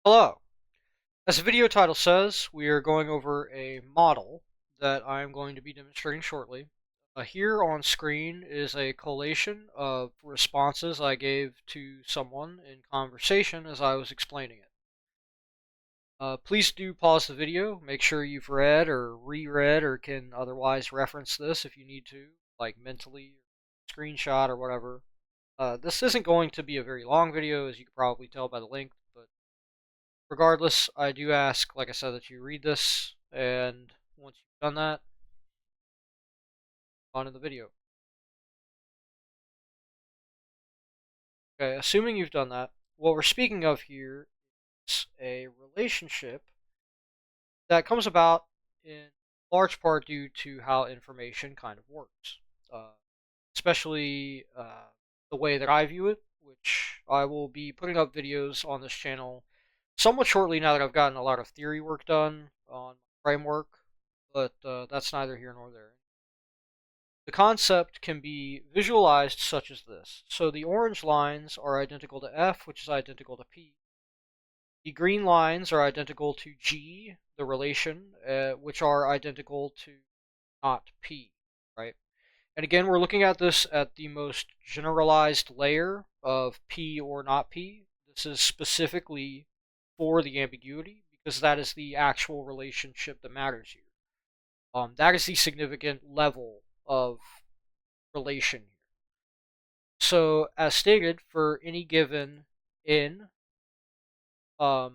Hello. As the video title says, we are going over a model that I'm going to be demonstrating shortly. Here on screen is a collation of responses I gave to someone in conversation as I was explaining it. Please do pause the video, make sure you've read or reread or can otherwise reference this if you need to, like mentally, screenshot or whatever. This isn't going to be a very long video, as you can probably tell by the length, but regardless, I do ask, like I said, that you read this, and once you've done that, on to the video. Okay, assuming you've done that, what we're speaking of here is a relationship that comes about in large part due to how information kind of works, uh, especially the way that I view it, which I will be putting up videos on this channel somewhat shortly now that I've gotten a lot of theory work done on framework, but that's neither here nor there. The concept can be visualized such as this. So the orange lines are identical to F, which is identical to P. The green lines are identical to G, the relation, which are identical to not P, right? And again, we're looking at this at the most generalized layer of P or not P. This is specifically for the ambiguity because that is the actual relationship that matters here. That is the significant level of relation here. So, as stated, for any given n, oh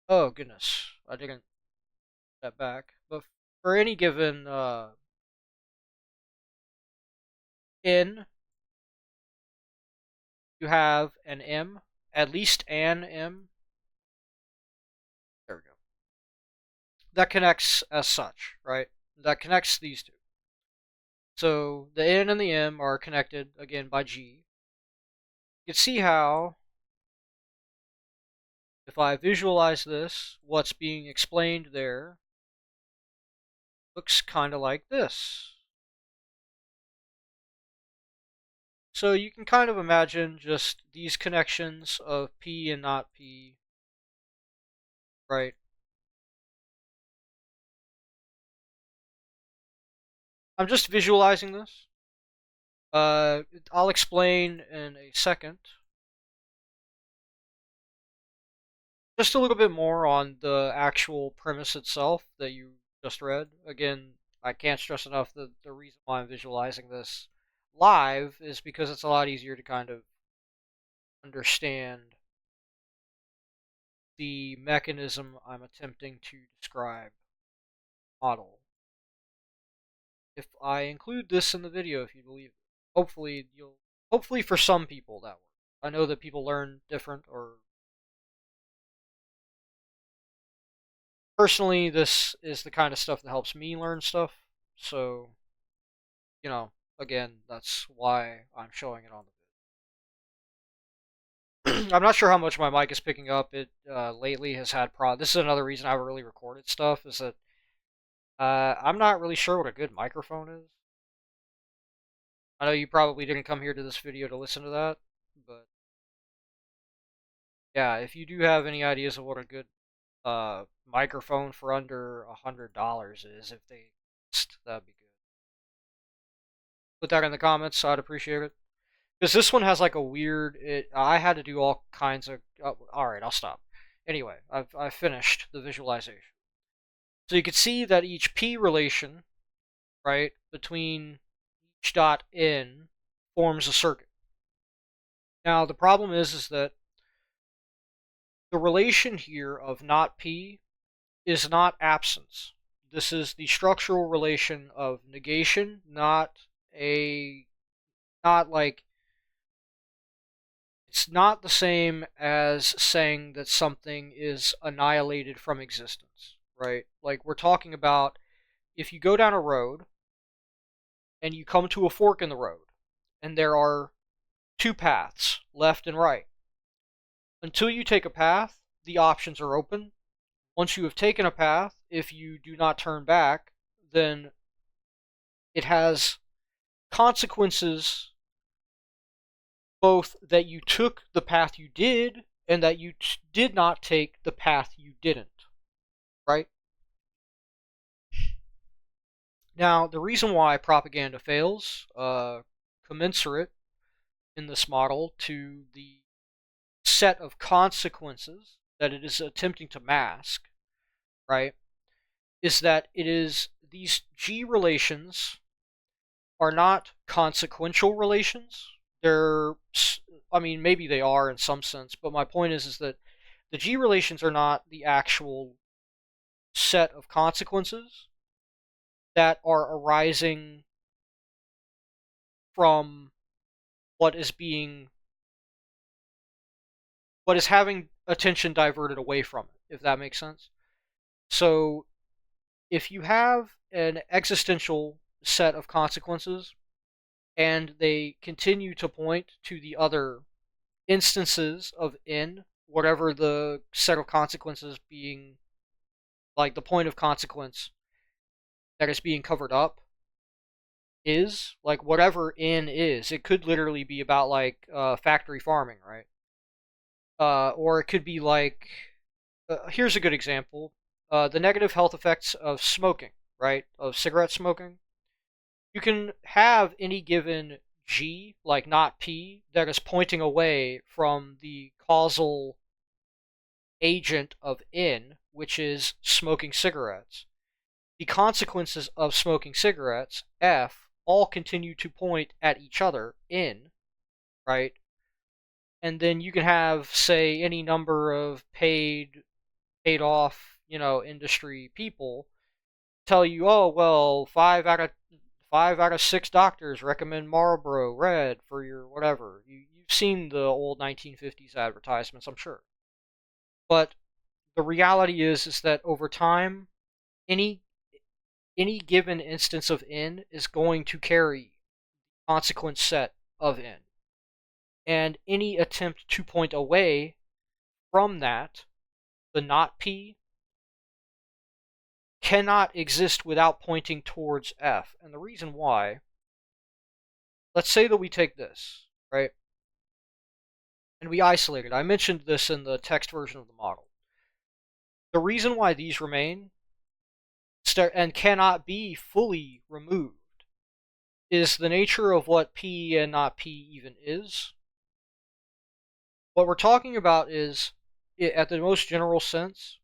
goodness, I didn't that back, but for any given n, you have an m, at least an m. There we go. That connects as such, right? That connects these two. So the n and the m are connected again by G. You can see how, if I visualize this, what's being explained there looks kind of like this. So you can kind of imagine just these connections of P and not P, right? I'm just visualizing this. I'll explain in a second. Just a little bit more on the actual premise itself that you just read. Again, I can't stress enough that the reason why I'm visualizing this live is because it's a lot easier to kind of understand the mechanism I'm attempting to describe model. If I include this in the video, if you believe it, hopefully for some people that works. I know that people learn different, or personally, this is the kind of stuff that helps me learn stuff. So, again, that's why I'm showing it on the video. I'm not sure how much my mic is picking up. It lately has had This is another reason I haven't really recorded stuff. Is that I'm not really sure what a good microphone is. I know you probably didn't come here to this video to listen to that, but yeah, if you do have any ideas of what a good microphone for under $100 is, if they exist, that'd be good. Put that in the comments. I'd appreciate it. Because this one has like a weird. I had to do all kinds of. All right, I'll stop. Anyway, I've finished the visualization. So you can see that each p relation, right, between each dot n forms a circuit. Now the problem is that the relation here of not p is not absence. This is the structural relation of negation, not like, it's not the same as saying that something is annihilated from existence, right? Like, we're talking about if you go down a road and you come to a fork in the road, and there are two paths, left and right. Until you take a path, the options are open. Once you have taken a path, if you do not turn back, then it has consequences both that you took the path you did and that you did not take the path you didn't, right? Now, the reason why propaganda fails, commensurate in this model to the set of consequences that it is attempting to mask, right, is that it is these G relations are not consequential relations. They're, I mean, maybe they are in some sense, but my point is that the G relations are not the actual set of consequences that are arising from what is having attention diverted away from it, if that makes sense. So if you have an existential set of consequences and they continue to point to the other instances of n, whatever the set of consequences being, like the point of consequence that is being covered up is, like whatever n is, it could literally be about like factory farming, right? Or it could be like, here's a good example, the negative health effects of smoking, right? Of cigarette smoking. You can have any given G, like not P, that is pointing away from the causal agent of N, which is smoking cigarettes. The consequences of smoking cigarettes, F, all continue to point at each other, N, right? And then you can have, say, any number of paid off, industry people tell you, oh well, five out of six doctors recommend Marlboro Red for your whatever. You've seen the old 1950s advertisements, I'm sure. But the reality is that over time, any given instance of N is going to carry a consequence set of N. And any attempt to point away from that, the not P, cannot exist without pointing towards F. And the reason why, let's say that we take this, right? And we isolate it. I mentioned this in the text version of the model. The reason why these remain and cannot be fully removed is the nature of what P and not P even is. What we're talking about is, at the most general sense,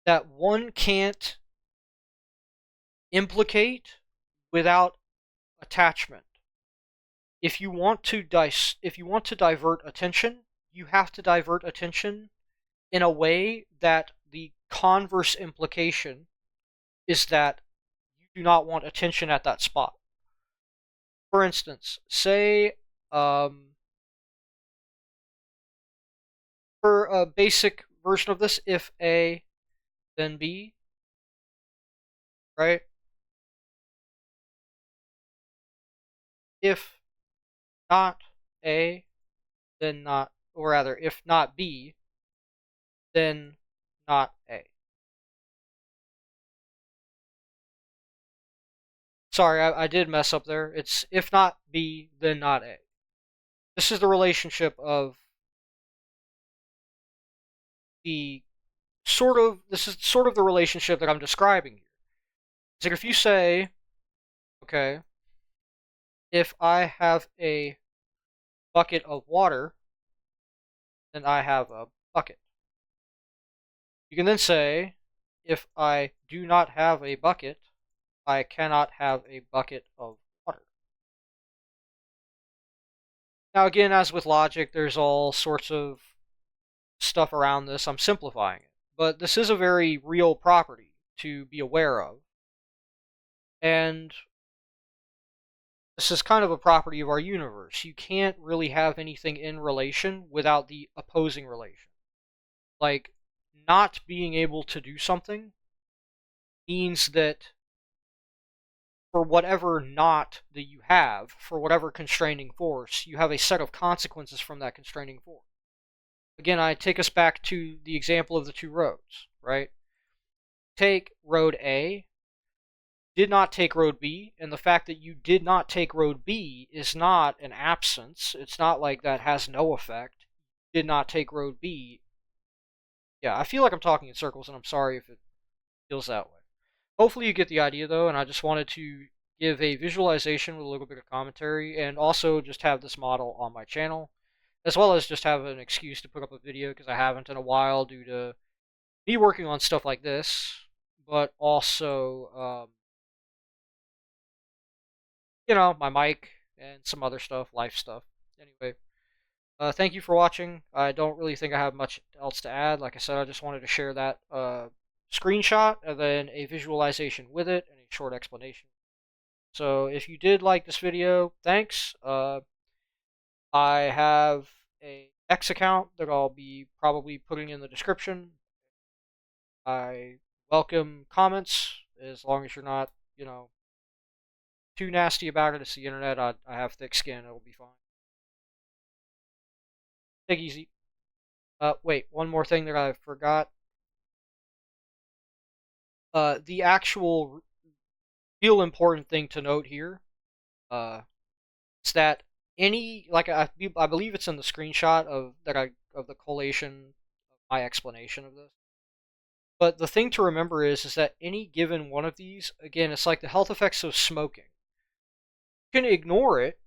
that one can't implicate without attachment. If you want to divert attention, you have to divert attention in a way that the converse implication is that you do not want attention at that spot. For instance, say, for a basic version of this, if A, then B, right? If not A, then not, or rather, if not B, then not A. Sorry, I did mess up there. It's if not B, then not A. This is the relationship of this is sort of the relationship that I'm describing here. It's like if you say, okay, if I have a bucket of water, then I have a bucket. You can then say, if I do not have a bucket, I cannot have a bucket of water. Now again, as with logic, there's all sorts of stuff around this. I'm simplifying it. But this is a very real property to be aware of. And this is kind of a property of our universe. You can't really have anything in relation without the opposing relation. Like, not being able to do something means that for whatever not that you have, for whatever constraining force, you have a set of consequences from that constraining force. Again, I take us back to the example of the two roads, right? Take road A. did not take road B, and the fact that you did not take road B is not an absence. It's not like that has no effect. Did not take road B. Yeah, I feel like I'm talking in circles, and I'm sorry if it feels that way. Hopefully you get the idea, though, and I just wanted to give a visualization with a little bit of commentary, and also just have this model on my channel, as well as just have an excuse to put up a video, because I haven't in a while due to me working on stuff like this, but also, my mic and some other stuff, life stuff. Anyway, thank you for watching. I don't really think I have much else to add. Like I said, I just wanted to share that screenshot and then a visualization with it and a short explanation. So if you did like this video, thanks. I have a X account that I'll be probably putting in the description. I welcome comments as long as you're not, too nasty about it. It's the internet. I have thick skin. It'll be fine. Take it easy. Wait, one more thing that I forgot. The actual real important thing to note here is that any, like I believe it's in the screenshot of the collation of my explanation of this. But the thing to remember is that any given one of these, again, it's like the health effects of smoking. You can ignore it,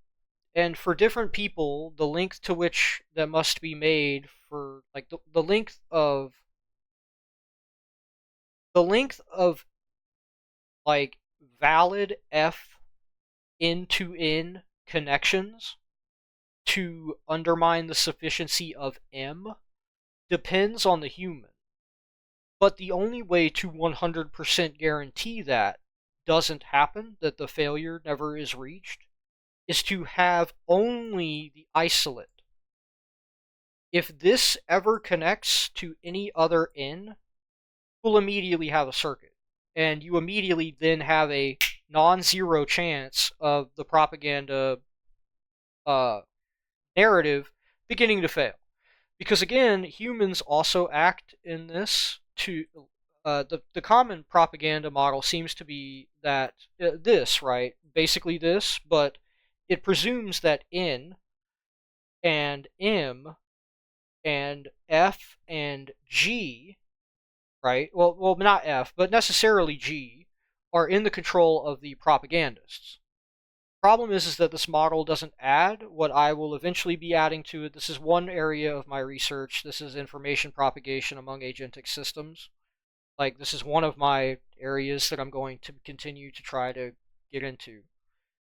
and for different people, the length to which that must be made for, like, the length of like valid F into N connections to undermine the sufficiency of M depends on the human. But the only way to 100% guarantee that doesn't happen, that the failure never is reached, is to have only the isolate. If this ever connects to any other N, you'll immediately have a circuit. And you immediately then have a non-zero chance of the propaganda narrative beginning to fail. Because again, humans also act in this to... the common propaganda model seems to be that this, right? Basically this, but it presumes that N and M and F and G, right? Well, not F, but necessarily G, are in the control of the propagandists. The problem is that this model doesn't add what I will eventually be adding to it. This is one area of my research. This is information propagation among agentic systems. Like, this is one of my areas that I'm going to continue to try to get into.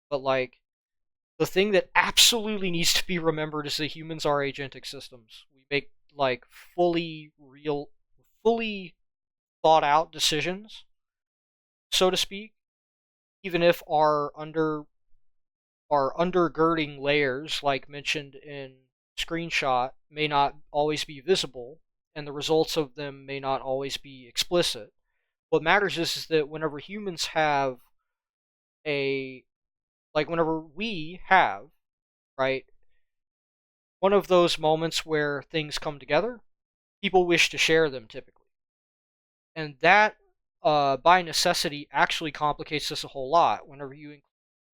But, like, the thing that absolutely needs to be remembered is that humans are agentic systems. We make, like, fully thought out decisions, so to speak, even if our undergirding layers, like mentioned in screenshot, may not always be visible, and the results of them may not always be explicit. What matters is that whenever humans have whenever we have, right, one of those moments where things come together, people wish to share them typically. And that, by necessity, actually complicates this a whole lot. Whenever you include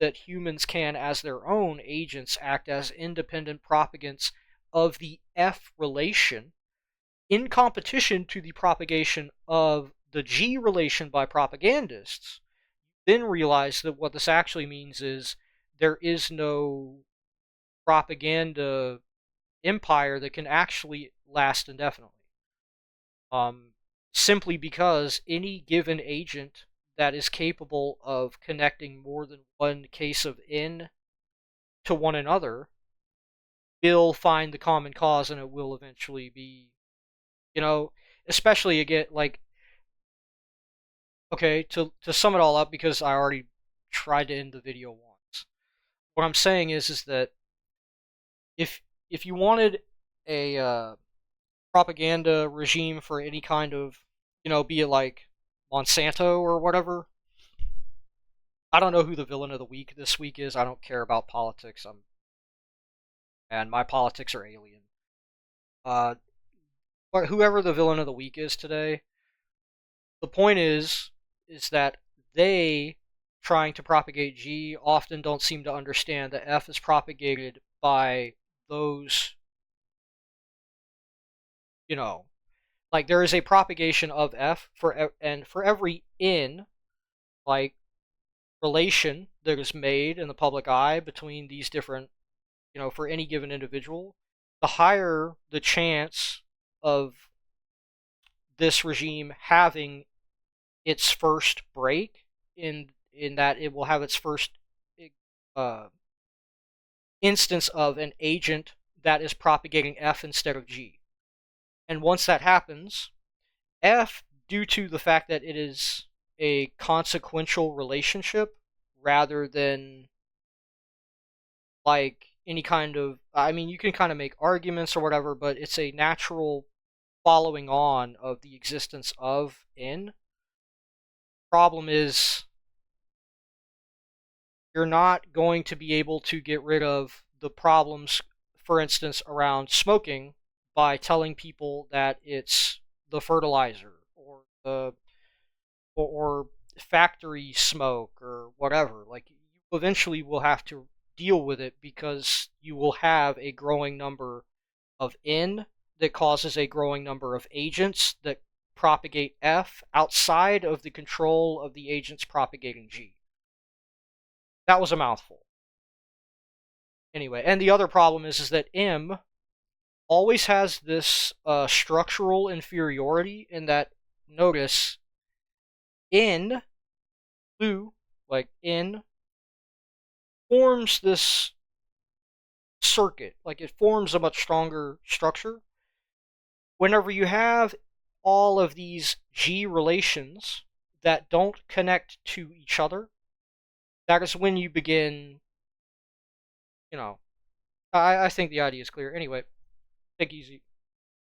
that humans can, as their own agents, act as independent propagants of the F relation in competition to the propagation of the G relation by propagandists, then realize that what this actually means is there is no propaganda empire that can actually last indefinitely. Simply because any given agent that is capable of connecting more than one case of N to one another will find the common cause, and it will eventually be, especially again, like, okay, to sum it all up, because I already tried to end the video once. What I'm saying is that if you wanted a propaganda regime for any kind of, be it like Monsanto or whatever. I don't know who the villain of the week this week is. I don't care about politics. And my politics are alien. But whoever the villain of the week is today, the point is that they trying to propagate G often don't seem to understand that F is propagated by those, you know, like there is a propagation of F and for every in, like, relation that is made in the public eye between these different, for any given individual, the higher the chance of this regime having its first break in that it will have its first uh, instance of an agent that is propagating F instead of G. And once that happens, F, due to the fact that it is a consequential relationship rather than like any kind of, I mean, you can kind of make arguments or whatever, but it's a natural following on of the existence of N. Problem is, you're not going to be able to get rid of the problems, for instance, around smoking by telling people that it's the fertilizer or the or factory smoke or whatever. Like, you eventually will have to deal with it because you will have a growing number of N that causes a growing number of agents that propagate F outside of the control of the agents propagating G. That was a mouthful. Anyway, and the other problem is that M always has this structural inferiority in that, notice, N, flu, like N, forms this circuit, like it forms a much stronger structure. Whenever you have all of these G relations that don't connect to each other, that is when you begin, I think the idea is clear. Anyway, take it easy.